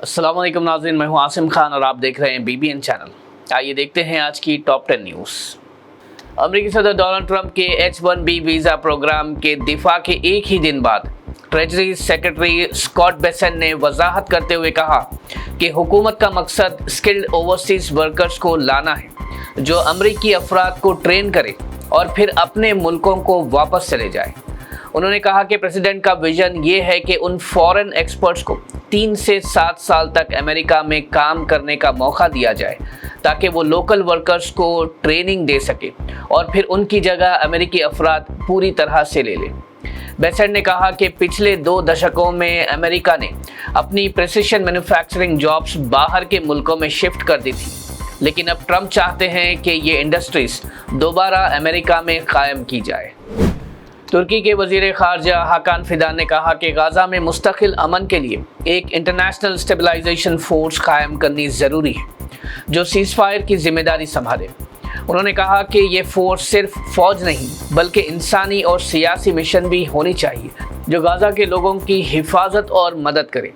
अस्सलाम वालेकुम नाज़रीन, मैं हूं आसिम खान और आप देख रहे हैं BBN चैनल। आइए देखते हैं आज की टॉप 10 न्यूज़। अमेरिकी सदर डोनाल्ड ट्रंप के H-1B वीज़ा प्रोग्राम के दिफा के एक ही दिन बाद ट्रेजरी सेक्रेटरी स्कॉट बेसेंट ने वजाहत करते हुए कहा कि हुकूमत का मकसद स्किल्ड ओवरसीज वर्कर्स को लाना है जो अमरीकी अफराद को ट्रेन करे और फिर अपने मुल्कों को वापस चले जाए। उन्होंने कहा कि प्रेसिडेंट का विजन ये है कि उन फॉरेन एक्सपर्ट्स को 3 से 7 साल तक अमेरिका में काम करने का मौका दिया जाए ताकि वो लोकल वर्कर्स को ट्रेनिंग दे सके और फिर उनकी जगह अमेरिकी अफराद पूरी तरह से ले लें। बेसेंट ने कहा कि पिछले 2 दशकों में अमेरिका ने अपनी प्रिसिशन मैन्युफैक्चरिंग जॉब्स बाहर के मुल्कों में शिफ्ट कर दी थी, लेकिन अब ट्रंप चाहते हैं कि ये इंडस्ट्रीज दोबारा अमेरिका में कायम की जाए। तुर्की के वज़ीर ख़ारजा हाकान फिदान ने कहा कि गाज़ा में मुस्तकिल अमन के लिए एक इंटरनेशनल स्टेबलाइजेशन फोर्स कायम करनी ज़रूरी है जो सीज़फायर की जिम्मेदारी संभाले। उन्होंने कहा कि ये फोर्स सिर्फ फ़ौज नहीं बल्कि इंसानी और सियासी मिशन भी होनी चाहिए जो गाज़ा के लोगों की हिफाजत और मदद करे।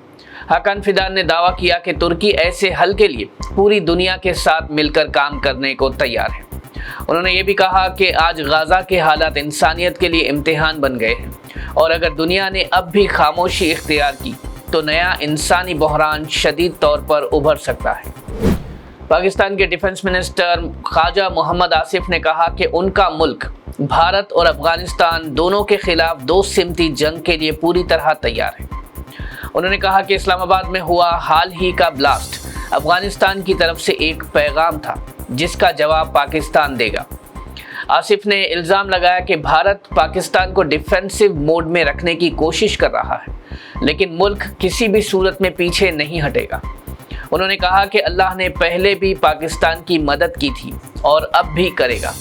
हाकान फिदान ने दावा किया कि तुर्की ऐसे हल के लिए पूरी दुनिया के साथ मिलकर काम करने को तैयार है। उन्होंने ये भी कहा कि आज गाज़ा के हालात इंसानियत के लिए इम्तिहान बन गए हैं और अगर दुनिया ने अब भी खामोशी इख्तियार की तो नया इंसानी बहरान शदीद तौर पर उभर सकता है। पाकिस्तान के डिफेंस मिनिस्टर ख्वाजा मोहम्मद आसिफ ने कहा कि उनका मुल्क भारत और अफगानिस्तान दोनों के खिलाफ 2 सिमती जंग के लिए पूरी तरह तैयार है। उन्होंने कहा कि इस्लामाबाद में हुआ हाल ही का ब्लास्ट अफगानिस्तान की तरफ से एक पैगाम था जिसका जवाब पाकिस्तान देगा। आसिफ ने इल्ज़ाम लगाया कि भारत पाकिस्तान को डिफेंसिव मोड में रखने की कोशिश कर रहा है, लेकिन मुल्क किसी भी सूरत में पीछे नहीं हटेगा। उन्होंने कहा कि अल्लाह ने पहले भी पाकिस्तान की मदद की थी और अब भी करेगा।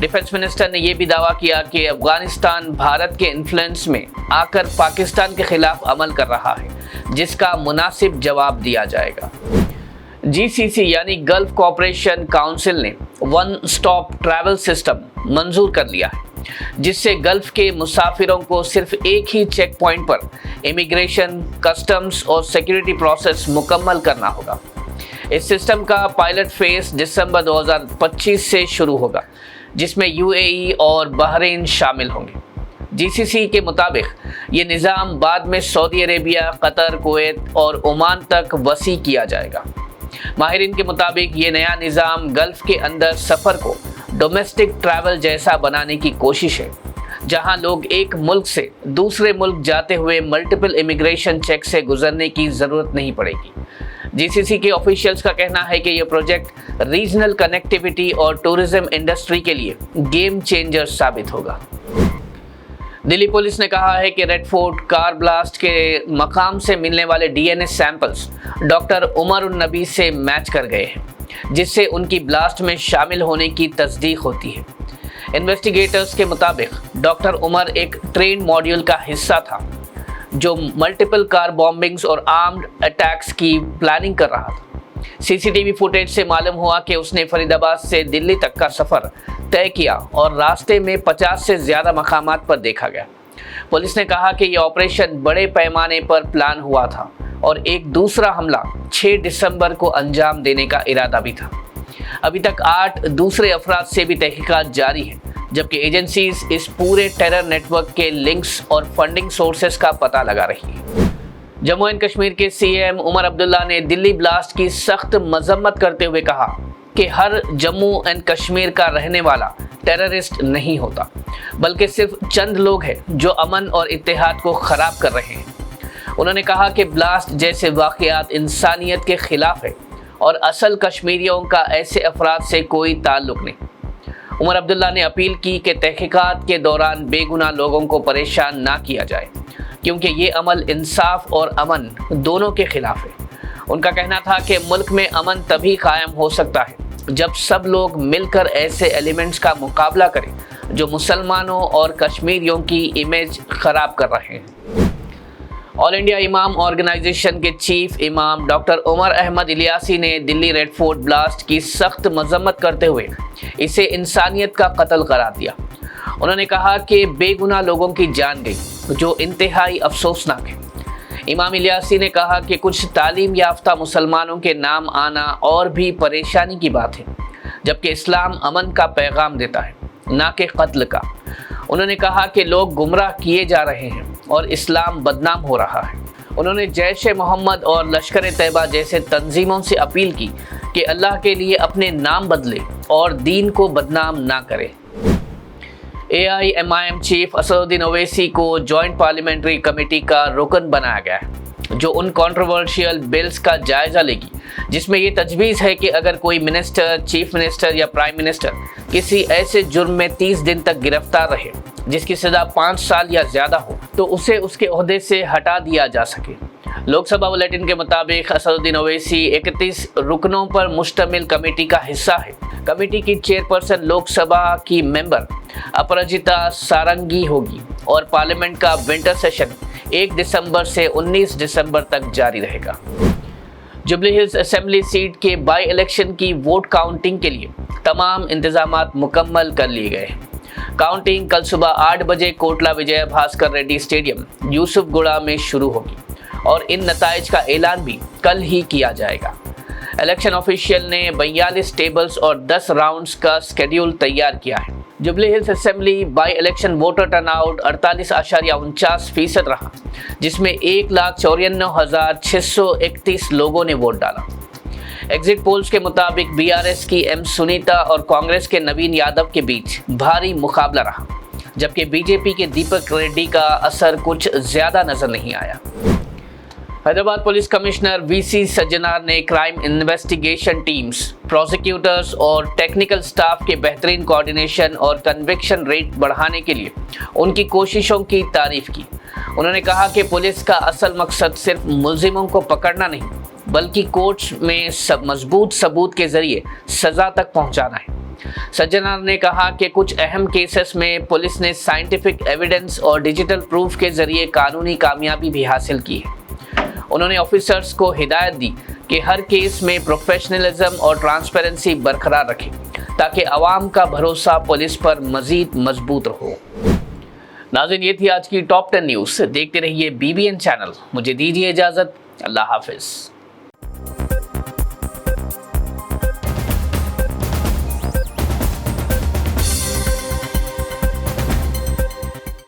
डिफेंस मिनिस्टर ने यह भी दावा किया कि अफगानिस्तान भारत के इन्फ्लुएंस में आकर पाकिस्तान के खिलाफ अमल कर रहा है जिसका मुनासिब जवाब दिया जाएगा। GCC यानी गल्फ कोऑपरेशन काउंसिल ने वन स्टॉप ट्रैवल सिस्टम मंजूर कर लिया है जिससे गल्फ के मुसाफिरों को सिर्फ एक ही चेक पॉइंट पर इमिग्रेशन, कस्टम्स और सिक्योरिटी प्रोसेस मुकम्मल करना होगा। इस सिस्टम का पायलट फेज दिसंबर 2025 से शुरू होगा जिसमें UAE और बहरीन शामिल होंगे। GCC के मुताबिक ये निज़ाम बाद में सऊदी अरेबिया, कतर, कुवैत और ओमान तक वसी किया जाएगा। माहिरीन के मुताबिक ये नया निज़ाम गल्फ के अंदर सफ़र को डोमेस्टिक ट्रैवल जैसा बनाने की कोशिश है जहां लोग एक मुल्क से दूसरे मुल्क जाते हुए मल्टीपल इमिग्रेशन चेक से गुजरने की ज़रूरत नहीं पड़ेगी। GCC के ऑफिशियल्स का कहना है कि यह प्रोजेक्ट रीजनल कनेक्टिविटी और टूरिज्म इंडस्ट्री के लिए गेम चेंजर साबित होगा। दिल्ली पुलिस ने कहा है कि रेड फोर्ट कार ब्लास्ट के मकाम से मिलने वाले DNA सैंपल्स डॉक्टर उमर उन नबी से मैच कर गए हैं जिससे उनकी ब्लास्ट में शामिल होने की तस्दीक होती है। इन्वेस्टिगेटर्स के मुताबिक डॉक्टर उमर एक ट्रेन मॉड्यूल का हिस्सा था जो मल्टीपल कार बॉम्बिंग्स और आर्म्ड अटैक्स की प्लानिंग कर रहा था। CCTV फुटेज से मालूम हुआ कि उसने फरीदाबाद से दिल्ली तक का सफ़र तय किया और रास्ते में 50 से ज़्यादा मकामात पर देखा गया। पुलिस ने कहा कि यह ऑपरेशन बड़े पैमाने पर प्लान हुआ था और एक दूसरा हमला 6 दिसंबर को अंजाम देने का इरादा भी था। अभी तक 8 दूसरे अफराद से भी तहकीकात जारी है जबकि एजेंसीज इस पूरे टेरर नेटवर्क के लिंक्स और फंडिंग सोर्सेस का पता लगा रही है। जम्मू एंड कश्मीर के CM उमर अब्दुल्ला ने दिल्ली ब्लास्ट की सख्त मजम्मत करते हुए कहा कि हर जम्मू एंड कश्मीर का रहने वाला टेररिस्ट नहीं होता बल्कि सिर्फ चंद लोग हैं जो अमन और इत्तेहाद को ख़राब कर रहे हैं। उन्होंने कहा कि ब्लास्ट जैसे वाक़यात इंसानियत के ख़िलाफ़ है और असल कश्मीरियों का ऐसे अफराद से कोई ताल्लुक़ नहीं। उमर अब्दुल्ला ने अपील की कि तहकीकात के दौरान बेगुनाह लोगों को परेशान ना किया जाए क्योंकि ये अमल इंसाफ और अमन दोनों के खिलाफ है। उनका कहना था कि मुल्क में अमन तभी कायम हो सकता है जब सब लोग मिलकर ऐसे एलिमेंट्स का मुकाबला करें जो मुसलमानों और कश्मीरियों की इमेज ख़राब कर रहे हैं। ऑल इंडिया इमाम ऑर्गेनाइजेशन के चीफ इमाम डॉक्टर उमर अहमद इलियासी ने दिल्ली रेड फोर्ट ब्लास्ट की सख्त मजम्मत करते हुए इसे इंसानियत का कत्ल करार दिया। उन्होंने कहा कि बेगुनाह लोगों की जान गई जो इंतहाई अफसोसनाक है। इमाम इलियासी ने कहा कि कुछ तालीम याफ्ता मुसलमानों के नाम आना और भी परेशानी की बात है, जबकि इस्लाम अमन का पैगाम देता है, ना कि कत्ल का। उन्होंने कहा कि लोग गुमराह किए जा रहे हैं और इस्लाम बदनाम हो रहा है। उन्होंने जैश ए मोहम्मद और लश्कर तैयबा जैसे तंजीमों से अपील की कि अल्लाह के लिए अपने नाम बदले और दीन को बदनाम ना करे। AIMIM चीफ असदुद्दीन ओवैसी को जॉइंट पार्लियामेंट्री कमेटी का रुकन बनाया गया है, जो उन कंट्रोवर्शियल बिल्स का जायजा लेगी जिसमें ये तजवीज़ है कि अगर कोई मिनिस्टर, चीफ मिनिस्टर या प्राइम मिनिस्टर किसी ऐसे जुर्म में 30 दिन तक गिरफ्तार रहे जिसकी सज़ा 5 साल या ज़्यादा हो, तो उसे उसके ओहदे से हटा दिया जा सके। लोकसभा बुलेटिन के मुताबिक असदुद्दीन ओवैसी 31 रुकनों पर मुश्तमिल कमेटी का हिस्सा है। कमेटी की चेयरपर्सन लोकसभा की मेंबर अपराजिता सारंगी होगी और पार्लियामेंट का विंटर सेशन 1 दिसंबर से 19 दिसंबर तक जारी रहेगा। जुबली हिल्स असेंबली सीट के बाई इलेक्शन की वोट काउंटिंग के लिए तमाम इंतजामात मुकम्मल कर लिए गए हैं। काउंटिंग कल सुबह 8 बजे कोटला विजय भास्कर रेड्डी स्टेडियम यूसुफगुड़ा में शुरू होगी और इन नताइज का ऐलान भी कल ही किया जाएगा। इलेक्शन ऑफिशियल ने 42 टेबल्स और 10 राउंड्स का स्केड्यूल तैयार किया है। Jubilee hills assembly by election voter turnout 48.49% रहा, जिसमें 1,54,631 लोगों ने वोट डाला। एग्जिट पोल्स के मुताबिक BRS की M सुनीता और कांग्रेस के नवीन यादव के बीच भारी मुकाबला रहा, जबकि BJP के दीपक रेड्डी का असर कुछ ज्यादा नजर नहीं आया। Hyderabad police commissioner VC Sajjanar ने क्राइम इन्वेस्टिगेशन टीम्स, प्रोसिक्यूटर्स और टेक्निकल स्टाफ के बेहतरीन कोऑर्डिनेशन और कन्विक्शन रेट बढ़ाने के लिए उनकी कोशिशों की तारीफ की। उन्होंने कहा कि पुलिस का असल मकसद सिर्फ मुलजिमों को पकड़ना नहीं, बल्कि कोर्ट्स में मजबूत सबूत के जरिए सजा तक पहुंचाना है। सज्जनार ने कहा कि कुछ अहम केसेस में पुलिस ने साइंटिफिक एविडेंस और डिजिटल प्रूफ के जरिए कानूनी कामयाबी भी हासिल की है। उन्होंने ऑफिसर्स को हिदायत दी कि हर केस में प्रोफेशनलिज्म और ट्रांसपेरेंसी बरकरार रखें, ताकि आवाम का भरोसा पुलिस पर मजीद मजबूत रहो। नाज़रीन, ये थी आज की टॉप 10 न्यूज़। देखते रहिए BBN चैनल। मुझे दीजिए इजाज़त। अल्लाह हाफिज़।